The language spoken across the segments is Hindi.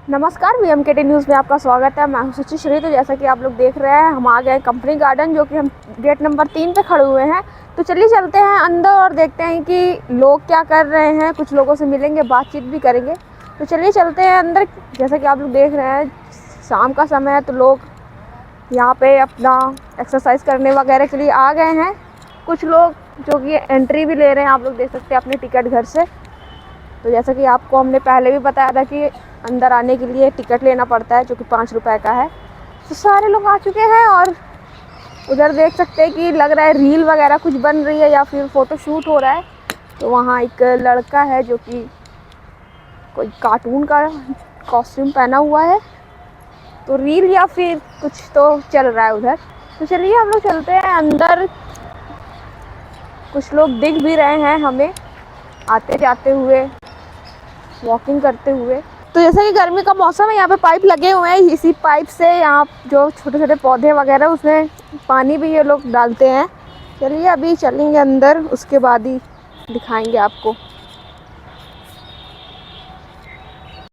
नमस्कार, VMKT न्यूज़ में आपका स्वागत है। मैं हूं सुचि श्री। तो जैसा कि आप लोग देख रहे हैं, हम आ गए कंपनी गार्डन, जो कि हम गेट नंबर 3 पे खड़े हुए हैं। तो चलिए चलते हैं अंदर और देखते हैं कि लोग क्या कर रहे हैं। कुछ लोगों से मिलेंगे, बातचीत भी करेंगे। तो चलिए चलते हैं अंदर। जैसा कि आप लोग देख रहे हैं, शाम का समय है, तो लोग यहाँ पे अपना एक्सरसाइज करने वगैरह के लिए आ गए हैं। कुछ लोग जो कि एंट्री भी ले रहे हैं, आप लोग देख सकते हैं अपने टिकट घर से। तो जैसा कि आपको हमने पहले भी बताया था कि अंदर आने के लिए टिकट लेना पड़ता है, जो कि 5 रुपये का है। तो सारे लोग आ चुके हैं और उधर देख सकते हैं कि लग रहा है रील वगैरह कुछ बन रही है या फिर फ़ोटो शूट हो रहा है। तो वहाँ एक लड़का है जो कि कोई कार्टून का कॉस्ट्यूम पहना हुआ है, तो रील या फिर कुछ तो चल रहा है उधर। तो चलिए हम लोग चलते हैं अंदर। कुछ लोग दिख भी रहे हैं हमें आते जाते हुए, वॉकिंग करते हुए। तो जैसे कि गर्मी का मौसम है, यहाँ पे पाइप लगे हुए हैं। इसी पाइप से यहाँ जो छोटे छोटे पौधे वगैरह, उसमें पानी भी ये लोग डालते हैं। चलिए अभी चलेंगे अंदर, उसके बाद ही दिखाएंगे आपको।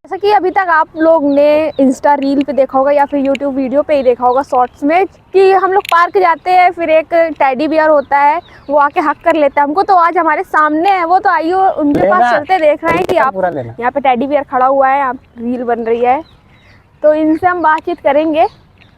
जैसा कि अभी तक आप लोग ने इंस्टा रील पे देखा होगा या फिर यूट्यूब वीडियो पे ही देखा होगा शॉर्ट्स में, कि हम लोग पार्क जाते हैं, फिर एक टेडी बियर होता है, वो आके हक कर लेता है हमको। तो आज हमारे सामने है वो, तो आइए उनके पास चलते, देख रहे हैं कि आप यहाँ पे टेडी बियर खड़ा हुआ है, यहाँ रील बन रही है। तो इनसे हम बातचीत करेंगे।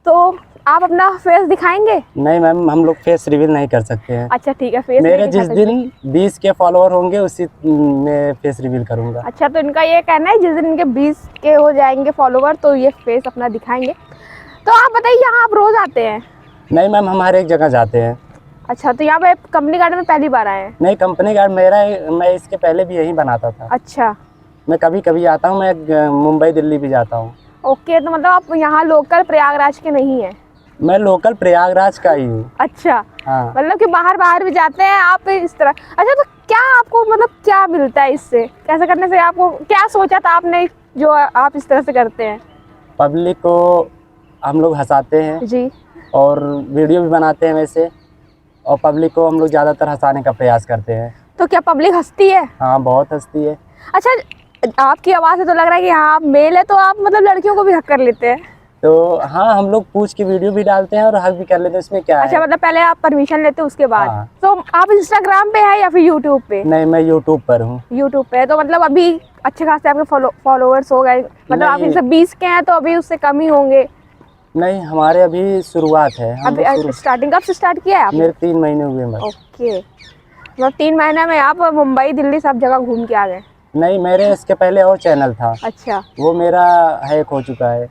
तो आप अपना फेस दिखाएंगे? नहीं मैम, हम लोग फेस रिवील नहीं कर सकते हैं। अच्छा ठीक है, फेस मेरे जिस दिन 20 के फॉलोअर होंगे उसी में फेस रिवील करूंगा। अच्छा, तो इनका ये कहना है जिस दिन इनके 20 के हो जाएंगे फॉलोवर, तो ये फेस अपना दिखाएंगे। तो आप बताइए, यहाँ आप रोज आते हैं? नहीं मैम, हम हर एक जगह जाते हैं। अच्छा, तो यहाँ पे कंपनी गार्डन में पहली बार आए हैं? नहीं, कंपनी गार्ड मैं इसके पहले भी यहीं बनाता था। अच्छा, मैं कभी कभी आता हूँ, मैं मुंबई दिल्ली भी जाता हूँ। ओके। तो मतलब आप यहाँ लोकल प्रयागराज के नहीं हैं? मैं लोकल प्रयागराज का ही हूँ। अच्छा, हाँ। मतलब कि बाहर बाहर भी जाते हैं आप इस तरह। अच्छा, तो क्या आपको मतलब क्या मिलता है इससे, कैसे करने से? आपको क्या सोचा था आपने जो आप इस तरह से करते हैं? पब्लिक को हम लोग हंसाते हैं जी। और वीडियो भी बनाते हैं वैसे, और पब्लिक को हम लोग ज़्यादातर हंसाने का प्रयास करते हैं। तो क्या पब्लिक हंसती है? हाँ, बहुत हंसती है। अच्छा, आपकी आवाज़ से तो लग रहा है कि हाँ आप मेल है, तो आप मतलब लड़कियों को भी हक कर लेते हैं? तो हाँ, हम लोग पूछ के वीडियो भी डालते हैं और हक भी कर लेते हैं, इसमें क्या है। अच्छा, मतलब पहले आप परमिशन लेते हैं उसके बाद? हाँ। तो आप इंस्टाग्राम पे है या फिर यूट्यूब पे? नहीं, मैं यूट्यूब पर हूँ। यूट्यूब पे है, तो मतलब अभी अच्छे खासे आपके फॉलोअर्स हो गए? मतलब आप इनसे 20 के हैं, तो अभी उससे कम ही होंगे? नहीं, हमारे अभी शुरुआत है। अभी स्टार्टिंग कब से स्टार्ट किया है आपने? मेरे 3 महीने हुए बस। ओके, मतलब 3 महीने में आप मुंबई दिल्ली सब जगह घूम के आ गए? नहीं, मेरे इसके पहले और चैनल था। अच्छा। वो मेरा हैक हो चुका है।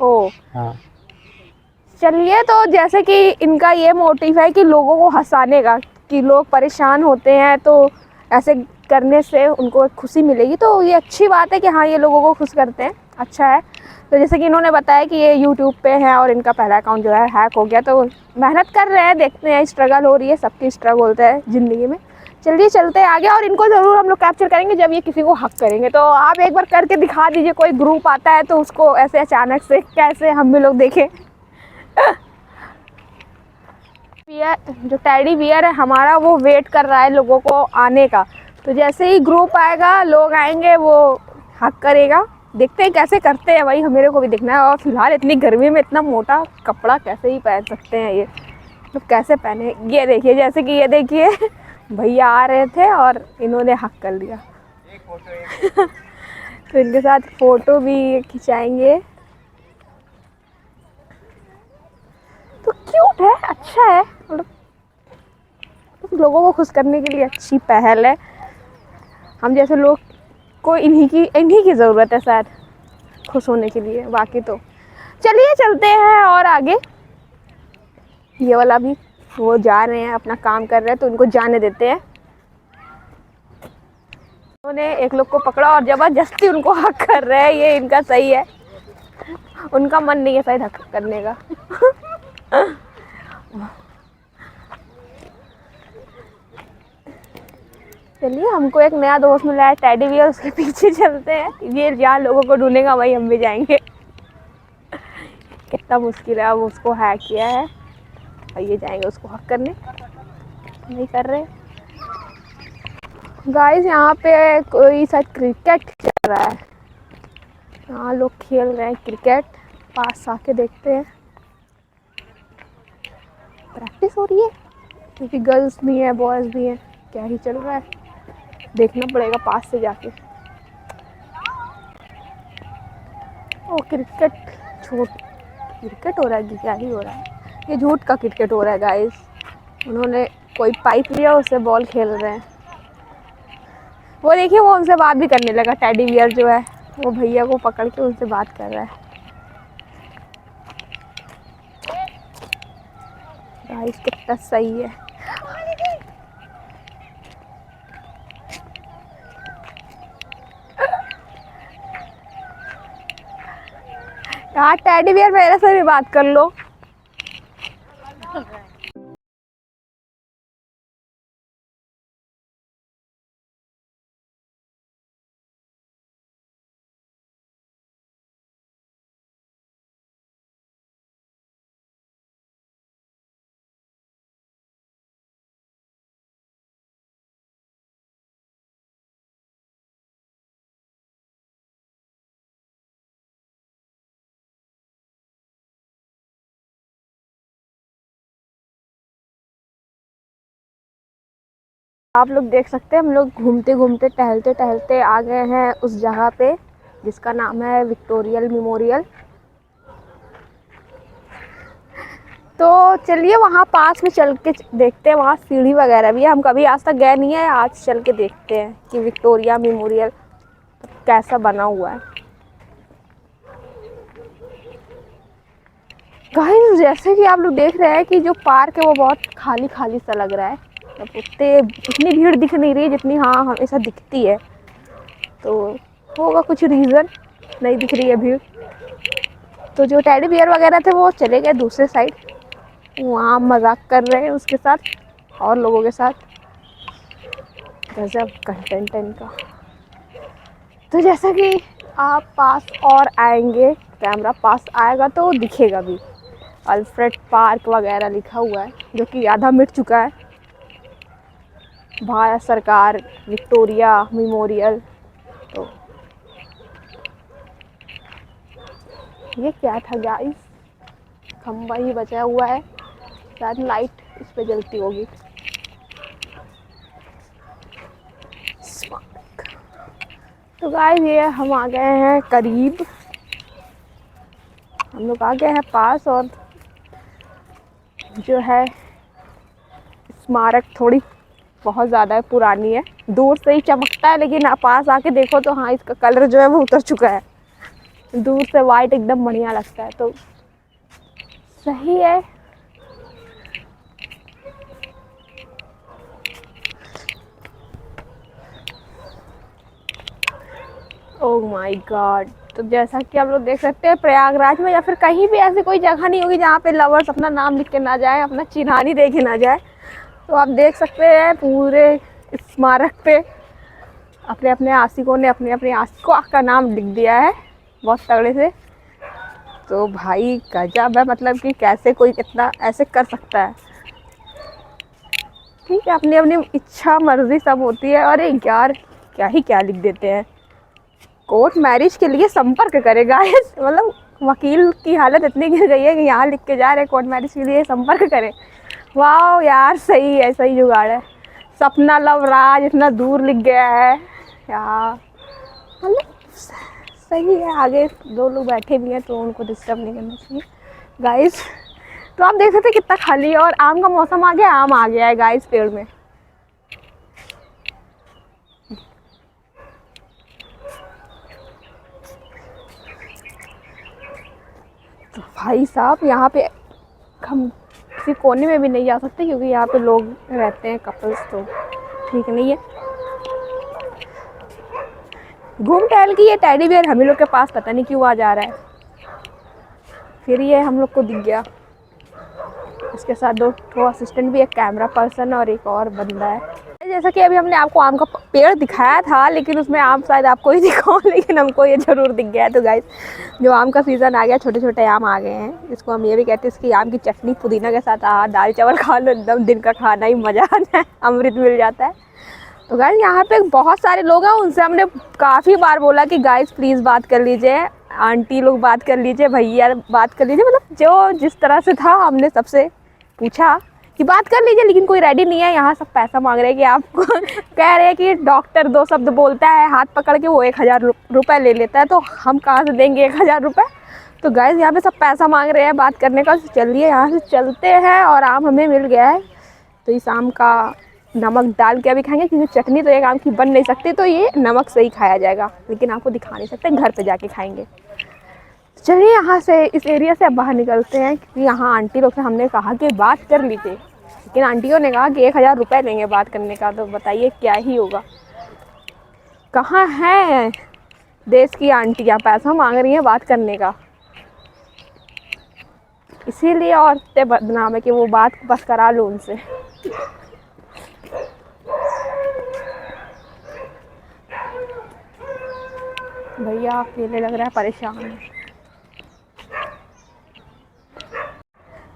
ओ। हाँ। चलिए, तो जैसे कि इनका ये मोटिव है कि लोगों को हंसाने का, कि लोग परेशान होते हैं तो ऐसे करने से उनको एक खुशी मिलेगी। तो ये अच्छी बात है कि हाँ, ये लोगों को खुश करते हैं, अच्छा है। तो जैसे कि इन्होंने बताया कि ये यूट्यूब पे है और इनका पहला अकाउंट जो है हैक हो गया, तो मेहनत कर रहे हैं, देखते हैं, स्ट्रगल हो रही है, सबकी स्ट्रगल होता है ज़िंदगी में। चलिए चलते हैं आगे, और इनको ज़रूर हम लोग कैप्चर करेंगे जब ये किसी को हक करेंगे। तो आप एक बार करके दिखा दीजिए, कोई ग्रुप आता है तो उसको ऐसे अचानक से कैसे हम भी लोग देखें। जो टेडी बियर है हमारा, वो वेट कर रहा है लोगों को आने का। तो जैसे ही ग्रुप आएगा, लोग आएंगे, वो हक करेगा। देखते हैं कैसे करते हैं, भाई मेरे को भी देखना है। और फिलहाल इतनी गर्मी में इतना मोटा कपड़ा कैसे ही पहन सकते हैं ये, तो कैसे पहने? ये देखिए, जैसे कि ये देखिए, भैया आ रहे थे और इन्होंने हक कर लिया। तो इनके साथ फ़ोटो भी खिंचाएंगे। तो क्यूट है, अच्छा है, मतलब लोगों को खुश करने के लिए अच्छी पहल है। हम जैसे लोग को इन्हीं की ज़रूरत है शायद खुश होने के लिए, बाकी तो चलिए चलते हैं और आगे। ये वाला भी वो जा रहे हैं, अपना काम कर रहे हैं, तो उनको जाने देते हैं। उन्होंने एक लोग को पकड़ा और ज़बरदस्ती उनको हक कर रहे हैं, ये इनका सही है, उनका मन नहीं है शायद हक करने का। चलिए, हमको एक नया दोस्त मिला है टेडी बियर, उसके पीछे चलते हैं। ये जहाँ लोगों को ढूंढेगा वही हम भी जाएंगे। कितना मुश्किल है, अब उसको हैक किया है और ये जाएंगे उसको हक करने, नहीं कर रहे। गाइस, यहाँ पे कोई शायद क्रिकेट चल रहा है। यहाँ लोग खेल रहे हैं क्रिकेट, पास आके देखते हैं। प्रैक्टिस हो रही है क्योंकि गर्ल्स भी हैं बॉयज़ भी हैं, क्या ही चल रहा है देखना पड़ेगा पास से जाके। ओ क्रिकेट, क्रिकेट हो रहा है कि क्या ही हो रहा है, ये झूठ का क्रिकेट हो रहा है गाइस। उन्होंने कोई पाइप लिया, उससे बॉल खेल रहे हैं। वो देखिए वो उनसे बात भी करने लगा, टेडी बियर जो है वो भैया को पकड़ के उनसे बात कर रहा है। गाइस कितना सही है। यार टेडी बियर मेरे से भी बात कर लो। आप लोग देख सकते हैं हम लोग घूमते घूमते टहलते टहलते आ गए हैं उस जगह पे जिसका नाम है विक्टोरियल मेमोरियल। तो चलिए वहाँ पास में चल के देखते हैं, वहाँ सीढ़ी वगैरह भी है, हम कभी आज तक गए नहीं है, आज चल के देखते हैं कि विक्टोरिया मेमोरियल कैसा बना हुआ है। गाइस जैसे कि आप लोग देख रहे हैं कि जो पार्क है वो बहुत खाली खाली सा लग रहा है, इतनी भीड़ दिख नहीं रही जितनी हाँ हमेशा दिखती है, तो होगा कुछ रीज़न नहीं दिख रही है भीड़। तो जो टेडी बियर वगैरह थे वो चले गए दूसरे साइड, वहाँ मजाक कर रहे हैं उसके साथ और लोगों के साथ। गजब कंटेंट है इनका। तो जैसा कि आप पास और आएंगे, कैमरा पास आएगा तो दिखेगा भी, अल्फ्रेड पार्क वगैरह लिखा हुआ है जो कि आधा मिट चुका है। भारत सरकार विक्टोरिया मेमोरियल। तो ये क्या था गाइस, खंबा ही बचा हुआ है, शायद लाइट इस पे जलती होगी। तो गाइस ये हम आ गए हैं करीब, हम लोग आ गए हैं पास, और जो है स्मारक थोड़ी बहुत ज़्यादा पुरानी है, दूर से ही चमकता है लेकिन आप पास आके देखो तो हाँ इसका कलर जो है वो उतर चुका है, दूर से वाइट एकदम बढ़िया लगता है। तो सही है। Oh my God. तो जैसा कि आप लोग देख सकते हैं प्रयागराज में या फिर कहीं भी ऐसी कोई जगह नहीं होगी जहाँ पे लवर्स अपना नाम लिख के ना जाए, अपना चिन्हानी दे के ना जाए। तो आप देख सकते हैं पूरे स्मारक पे अपने अपने आशिकों ने अपने अपने आशिकों का नाम लिख दिया है बहुत तगड़े से। तो भाई गजब है, मतलब कि कैसे कोई इतना ऐसे कर सकता है। ठीक है, अपनी अपनी इच्छा मर्जी सब होती है। अरे यार क्या ही क्या लिख देते हैं, कोर्ट मैरिज के लिए संपर्क करेगा, मतलब वकील की हालत इतनी गिर गई है कि यहाँ लिख के जा रहे कोर्ट मैरिज के लिए संपर्क करें। वाह यार सही है, सही जुगाड़ है। सपना लव राज इतना दूर लिख गया है यार, मतलब सही है। आगे दो लोग बैठे भी हैं तो उनको डिस्टर्ब नहीं करना चाहिए गाइस। तो आप देख सकते हैं कितना खाली है, और आम का मौसम आ गया, आम आ गया है गाइस पेड़ में। तो भाई साहब यहाँ पे हम किसी कोने में भी नहीं जा सकते क्योंकि यहाँ पे लोग रहते हैं कपल्स, तो ठीक नहीं है। घूम टहल के ये टेडी बियर हम लोग के पास पता नहीं क्यों आ जा रहा है। फिर ये हम लोग को दिख गया, इसके साथ दो असिस्टेंट भी, एक कैमरा पर्सन और एक और बंदा है। जैसा कि अभी हमने आपको आम का पेड़ दिखाया था लेकिन उसमें आम शायद आपको ही दिखाओ, लेकिन हमको ये ज़रूर दिख गया। तो गाइस जो आम का सीज़न आ गया, छोटे छोटे आम आ गए हैं, इसको हम ये भी कहते हैं इसकी आम की चटनी पुदीना के साथ दाल चावल खा लो, एकदम दिन का खाना ही मज़ा आता है, अमृत मिल जाता है। तो गाइस यहाँ पे बहुत सारे लोग हैं, उनसे हमने काफ़ी बार बोला कि गाइस प्लीज़ बात कर लीजिए, आंटी लोग बात कर लीजिए, भैया बात कर लीजिए, मतलब जो जिस तरह से था हमने सबसे पूछा कि बात कर लीजिए, लेकिन कोई रेडी नहीं है। यहाँ सब पैसा मांग रहे हैं कि आपको कह रहे हैं कि डॉक्टर 2 शब्द बोलता है हाथ पकड़ के वो 1000 रुपये ले लेता है, तो हम कहाँ से देंगे 1000 रुपये। तो गाइस यहाँ पे सब पैसा मांग रहे हैं बात करने का। चलिए यहाँ से चलते हैं, और आम हमें मिल गया है, तो इस आम का नमक डाल के अभी खाएंगे, क्योंकि चटनी तो एक आम की बन नहीं सकती, तो ये नमक से ही खाया जाएगा, लेकिन आपको दिखा नहीं सकते, घर पे जाके खाएंगे। चलिए यहाँ से इस एरिया से अब बाहर निकलते हैं, क्योंकि यहाँ आंटी लोग से हमने कहा कि बात कर लीजिए, लेकिन आंटियों ने कहा कि 1000 रुपये लेंगे बात करने का। तो बताइए क्या ही होगा। कहाँ है देश की आंटियाँ, पैसा मांग रही हैं बात करने का। इसीलिए औरतें बदनाम है कि वो बात बस करा लो उनसे। भैया अकेले लग रहा है, परेशान है।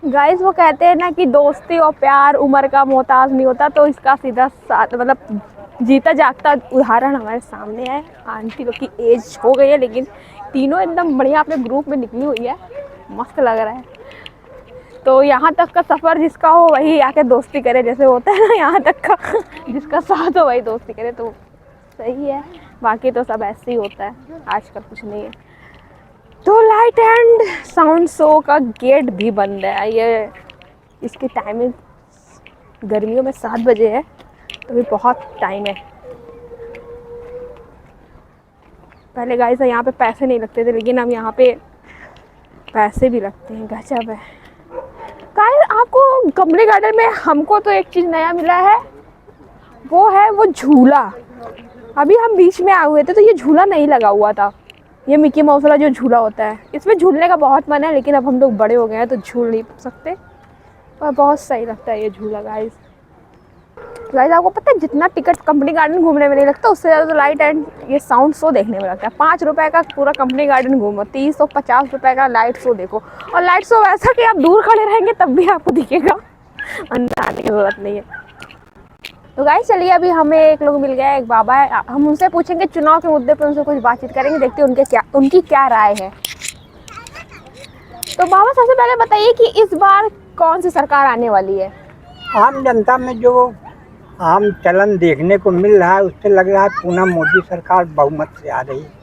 गाइस वो कहते हैं ना कि दोस्ती और प्यार उम्र का मोहताज नहीं होता, तो इसका सीधा साथ मतलब जीता जागता उदाहरण हमारे सामने है। आंटी लोग की एज हो गई है, लेकिन तीनों एकदम बढ़िया अपने ग्रुप में निकली हुई है, मस्त लग रहा है। तो यहाँ तक का सफ़र जिसका हो वही आके दोस्ती करे, जैसे होता है ना, यहाँ तक का जिसका साथ हो वही दोस्ती करे, तो सही है। बाकी तो सब ऐसे ही होता है, आजकल कुछ नहीं है। तो लाइट एंड साउंड शो का गेट भी बंद है। ये इसकी टाइमिंग गर्मियों में 7 बजे है, तो भी बहुत टाइम है। पहले गाइस यहाँ पे पैसे नहीं लगते थे, लेकिन अब यहाँ पे पैसे भी लगते हैं, गजब है। गाइस आपको कंपनी गार्डन में हमको तो एक चीज़ नया मिला है, वो है वो झूला। अभी हम बीच में आए हुए थे तो ये झूला नहीं लगा हुआ था, ये मिकी माउस वाला जो झूला होता है, इसमें झूलने का बहुत मन है, लेकिन अब हम लोग बड़े हो गए हैं तो झूल नहीं सकते, और बहुत सही लगता है ये झूला। गाइस आपको पता है जितना टिकट कंपनी गार्डन घूमने में नहीं लगता, उससे ज़्यादा तो लाइट एंड ये साउंड शो देखने में लगता है। 5 रुपये का पूरा कंपनी गार्डन घूमो, 350 रुपये का लाइट शो देखो, और लाइट शो ऐसा कि आप दूर खड़े रहेंगे तब भी आपको दिखेगा, अंदर आने की ज़रूरत नहीं है। तो गाइस चलिए अभी हमें एक लोग मिल गया है, एक बाबा है, हम उनसे पूछेंगे चुनाव के मुद्दे पर, उनसे कुछ बातचीत करेंगे, देखते हैं उनकी क्या राय है। तो बाबा सबसे पहले बताइए कि इस बार कौन सी सरकार आने वाली है? आम जनता में जो आम चलन देखने को मिल रहा है, उससे लग रहा है पूना मोदी सरकार बहुमत से आ रही है।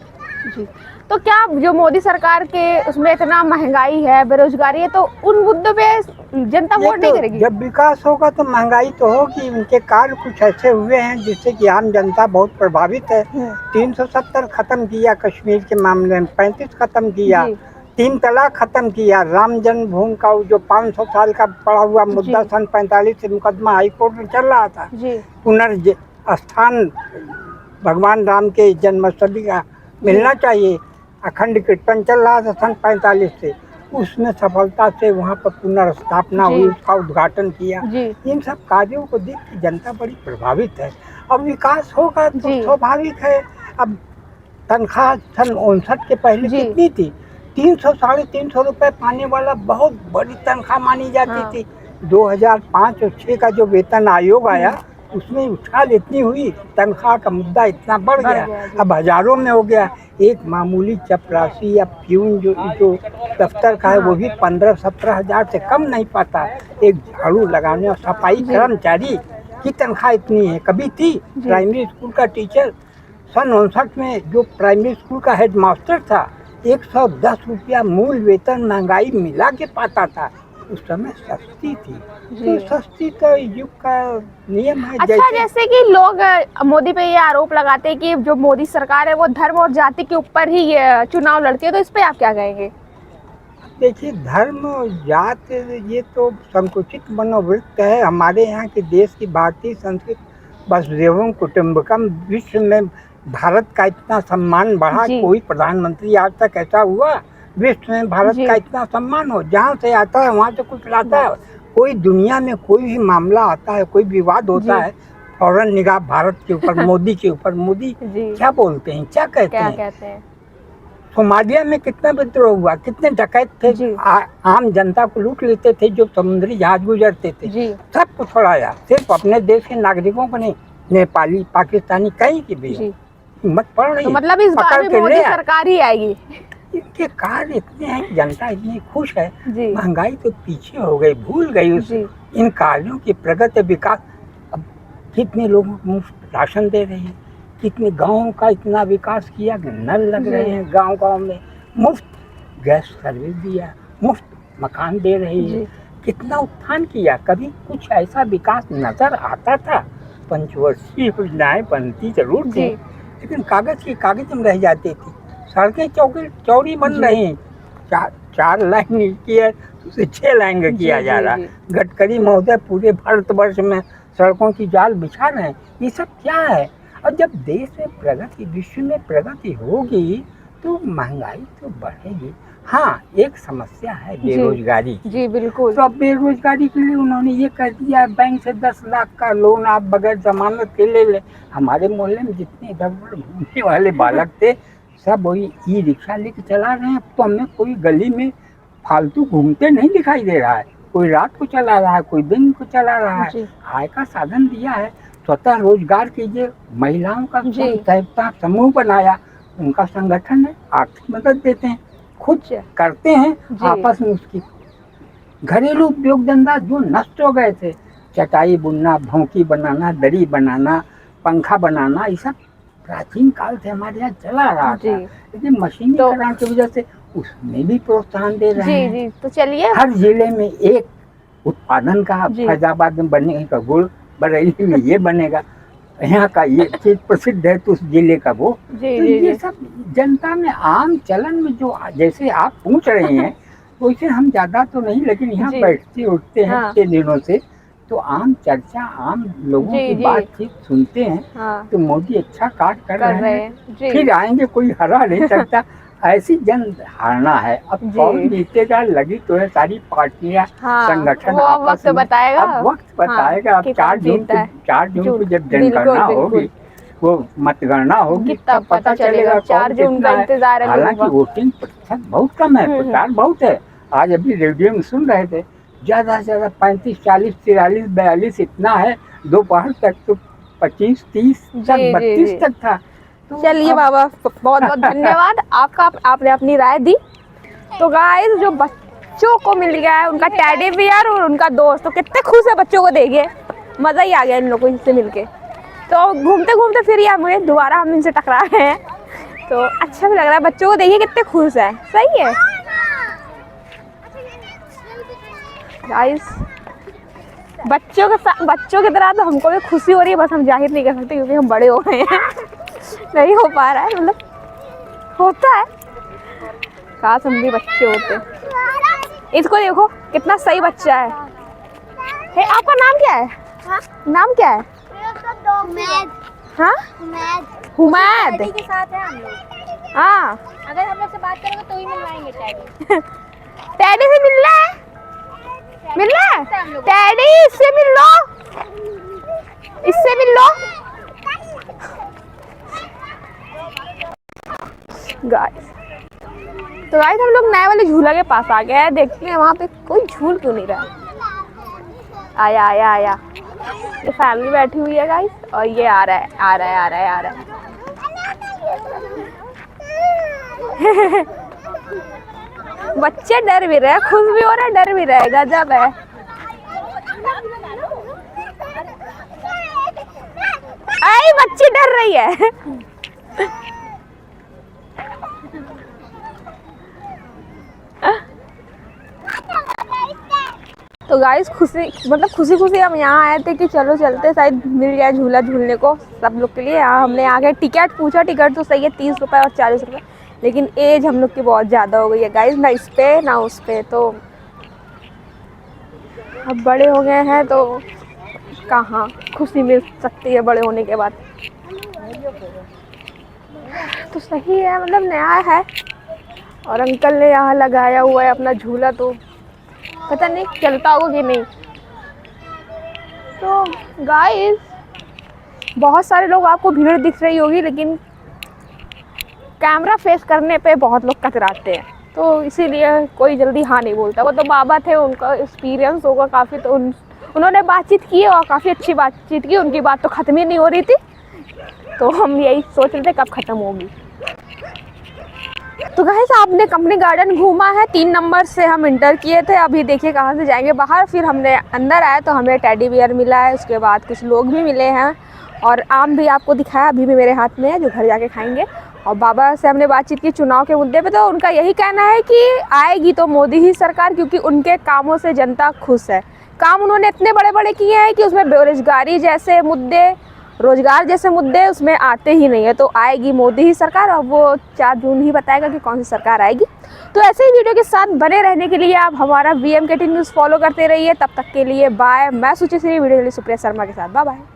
जी, तो क्या जो मोदी सरकार के उसमें इतना महंगाई है, बेरोजगारी है, तो उन मुद्दों पे जनता वोट नहीं करेगी? जब विकास होगा तो महंगाई तो होगी। उनके कार्य कुछ ऐसे हुए हैं जिससे कि आम जनता बहुत प्रभावित है। 370 खत्म किया कश्मीर के मामले में, 35 खत्म किया, 3 तलाक खत्म किया, राम जन्मभूमि का जो 500 साल का पड़ा हुआ मुद्दा सन 45 से मुकदमा हाई कोर्ट में चल रहा था, पुनर्स्थान भगवान राम के जन्मस्थली का मिलना चाहिए, अखंड कीर्तन चल रहा था सन 45 से, उसमें सफलता से वहाँ पर पुनर्स्थापना हुई, उसका उद्घाटन किया। इन सब कार्यों को देख के जनता बड़ी प्रभावित है। अब विकास होगा तो स्वाभाविक है। अब तनख्वाह सन 59 के पहले कितनी थी? 300 साढ़े 300 रुपये पाने वाला बहुत बड़ी तनख्वाह मानी जाती थी। 2005 और 6 का जो वेतन आयोग आया, उसमें उछाल इतनी हुई, तनख्वाह का मुद्दा इतना बढ़ गया, अब हजारों में हो गया। एक मामूली चपरासी या प्यून जो दफ्तर का है, वो भी 15-17 हज़ार से कम नहीं पाता। एक झाड़ू लगाने और सफाई कर्मचारी की तनख्वाह इतनी है, कभी थी? प्राइमरी स्कूल का टीचर सन 59 में जो प्राइमरी स्कूल का हेड मास्टर था, 110 रुपया मूल वेतन महंगाई मिला के पाता था। उस समय सस्ती थी, तो सस्ती तो युग का नियम है। अच्छा, जैसे कि लोग मोदी पे ये आरोप लगाते हैं कि जो मोदी सरकार है वो धर्म और जाति के ऊपर ही ये चुनाव लड़ती है, तो इस पे आप क्या कहेंगे? देखिए, धर्म और जात ये तो संकुचित मनोवृत्ति है। हमारे यहाँ के देश की भारतीय संस्कृति वसुधैव कुटुम्बकम, विश्व में भारत का इतना सम्मान बढ़ा, कोई प्रधानमंत्री आज तक ऐसा हुआ विश्व में भारत का इतना सम्मान हो, जहाँ से आता है वहाँ से कुछ लाता है। कोई दुनिया में कोई भी मामला आता है, कोई विवाद होता है, फौरन निगाह भारत के ऊपर, मोदी के ऊपर। मोदी क्या बोलते हैं, क्या कहते हैं? सोमालिया में कितना विद्रोह हुआ, कितने डकैत थे, आम जनता को लूट लेते थे, जो समुद्री जहाज गुजरते थे, सबको छोड़ाया। सिर्फ अपने देश के नागरिकों को नहीं, नेपाली, पाकिस्तानी, कहीं की भी हो, जी। हिम्मत पड़ रही तो है, मतलब इस बार पकड़ भी के मोदी ले आए। सरकार ही आएगी। इनके कार्य इतने हैं कि जनता इतनी खुश है, जी महंगाई तो पीछे हो गई, भूल गई उस जी इन कार्यों की प्रगति विकास। अब कितने लोगों को मुफ्त राशन दे रहे हैं, कितने गाँव का इतना विकास किया कि नल लग रहे हैं गांव-गांव में, मुफ्त गैस सर्विस दिया, मुफ्त मकान दे रही है, जी कितना उत्थान किया। कभी कुछ ऐसा विकास नजर आता था? पंचवर्षीय योजनाएं बनती जरूर थी, जी लेकिन कागज की कागज में रह जाती थी। सड़कें चौड़ी बन जी। रही हैं, 4 लाइन की है, उसे 6 लाइन का किया जी जा जी रहा जी है। गडकरी महोदय पूरे भारतवर्ष में सड़कों की जाल बिछा रहे हैं। ये सब क्या है? और जब देश में प्रगति, विश्व में प्रगति होगी तो महंगाई तो बढ़ेगी। हाँ, एक समस्या है जी बेरोजगारी की। जी बिल्कुल। तो अब बेरोजगारी के लिए उन्होंने ये कर दिया, बैंक से 10 लाख का लोन आप बगैर जमानत के ले लें। हमारे मोहल्ले में जितने इधर उधर घूमने वाले बालक थे, सब वही ई रिक्शा लेके चला रहे हैं। तो हमें कोई गली में फालतू घूमते नहीं दिखाई दे रहा है। कोई रात को चला रहा है, कोई दिन को चला रहा है। जी आय का साधन दिया है, स्वतः रोजगार कीजिए। महिलाओं का जी। सहयोग समूह बनाया, उनका संगठन है, आर्थिक मदद देते हैं, खुद करते हैं जी। आपस में। उसकी घरेलू उद्योग धंधा जो नष्ट हो गए थे, चटाई बुनना, भौंकी बनाना, दरी बनाना, पंखा बनाना, ये सब प्राचीन काल से हमारे यहाँ चला रहा जी। था। लेकिन मशीनीकरण की वजह से उसमें भी प्रोत्साहन दे रहे जी हैं। जी। तो चलिए हर जिले में एक उत्पादन का, जी। फैजाबाद में बनेगा गुड़, बरेली में ये बनेगा, यहाँ का ये चीज प्रसिद्ध है तो उस जिले का वो। जी तो जी ये जी सब जनता में आम चलन में जो, जैसे आप पूछ रहे हैं वैसे हम ज्यादा तो नहीं, लेकिन यहाँ जी। बैठते उठते हैं हाँ। 6 दिनों से, तो आम चर्चा, आम लोगों जी, की जी। बातचीत सुनते हैं। हाँ तो मोदी अच्छा कार्य कर कर रहे हैं, जी फिर आएंगे, कोई हरा नहीं सकता। ऐसी जन धारणा है। अब जी। कौन जीतेगा, लगी तो है सारी पार्टियां, हाँ, संगठन वो आपस वक्त में। बताएगा। अब वक्त बताएगा। अब कि 4 कौन जून जीतता है। 4 जून को जब बिल्कुल जनगणना होगी, बिल्कुल। वो मतगणना होगी, तब तब पता चलेगा चलेगा। 4 कौन जून कितना का है। इंतजार है लोगों हालांकि का। वोटिंग प्रतिशत बहुत कम है, प्रचार बहुत है। आज अभी रेडियो में सुन रहे थे, ज्यादा से ज्यादा 35, 40, 43, 42 इतना है। दोपहर तक तो 25, 30 तक, जी, जी, 32 जी। तक था। तो चलिए अब बाबा, बहुत बहुत धन्यवाद आपका, आपने अपनी राय दी। तो गाइस, जो बच्चों को मिल गया है उनका टेडी बियर और उनका दोस्त, तो कितने खुश है बच्चों को देखिए, मज़ा ही आ गया इन लोगों से मिलके। तो घूमते घूमते फिर ये हमें दोबारा हम इनसे टकरा रहे हैं, तो अच्छा भी लग रहा है। बच्चों को देखिए कितने खुश है, सही है गाइस। बच्चों की तरह तो हमको भी खुशी हो रही है, बस हम जाहिर नहीं कर सकते क्योंकि हम बड़े हो गए हैं। नहीं हो पा रहा है, मतलब होता है, काश हम भी बच्चे होते। इसको देखो कितना सही बच्चा है। हे, आपका नाम क्या है? हाँ? नाम क्या है? हुमैद। हाँ, हुमैद। के साथ है हम लोग। हाँ, अगर हम लोग से बात करोगे तो ही मिलवाएंगे टैडी। टैडी से मिलना है, मिलना है। टैडी, इससे मिल लो, इससे मिल लो गाइस। तो गाइस, हम लोग नए वाले झूला के पास आ गए हैं। देखते हैं वहाँ पे कोई झूल क्यों नहीं रहा है। आया आया आया, ये फैमिली बैठी हुई है गाइस, और ये आ रहा है आ रहा है आ रहा है आ रहा है। बच्चे डर भी रहे, खुश भी हो रहे, डर भी रहे, गजब है। आई बच्ची डर रही है। तो गाइस, खुशी खुशी हम यहाँ आए थे कि चलो चलते, शायद मिल जाए झूला झूलने को सब लोग के लिए। यहाँ हमने आके टिकट पूछा, टिकट तो सही है 30 रुपये और 40 रुपये, लेकिन एज हम लोग की बहुत ज़्यादा हो गई है गाइस, ना इस पे ना उस पे। तो अब बड़े हो गए हैं तो कहाँ खुशी मिल सकती है बड़े होने के बाद। तो सही है, मतलब नया है, और अंकल ने यहाँ लगाया हुआ है अपना झूला, तो पता नहीं चलता होगा कि नहीं। तो गाइस, बहुत सारे लोग आपको भीड़ दिख रही होगी, लेकिन कैमरा फेस करने पे बहुत लोग कतराते हैं, तो इसीलिए कोई जल्दी हाँ नहीं बोलता। वो तो बाबा थे, उनका एक्सपीरियंस होगा काफ़ी, तो उन्होंने बातचीत की और काफ़ी अच्छी बातचीत की, उनकी बात तो ख़त्म ही नहीं हो रही थी, तो हम यही सोच रहे थे कब ख़त्म होगी। तो गाइस आपने कंपनी गार्डन घूमा है, 3 नंबर से हम इंटर किए थे, अभी देखिए कहाँ से जाएंगे बाहर। फिर हमने अंदर आए तो हमें टेडी बियर मिला है, उसके बाद कुछ लोग भी मिले हैं और आम भी आपको दिखाया, अभी भी मेरे हाथ में है जो घर जाके खाएंगे। और बाबा से हमने बातचीत की चुनाव के मुद्दे पे, तो उनका यही कहना है कि आएगी तो मोदी ही सरकार, क्योंकि उनके कामों से जनता खुश है। काम उन्होंने इतने बड़े बड़े किए हैं कि उसमें बेरोजगारी जैसे मुद्दे, रोजगार जैसे मुद्दे उसमें आते ही नहीं है। तो आएगी मोदी ही सरकार, और वो 4 जून ही बताएगा कि कौन सी सरकार आएगी। तो ऐसे ही वीडियो के साथ बने रहने के लिए आप हमारा VMKT न्यूज़ फॉलो करते रहिए। तब तक के लिए बाय। मैं सुचिश्री, वीडियो सुप्रिया शर्मा के साथ, बाय बाय।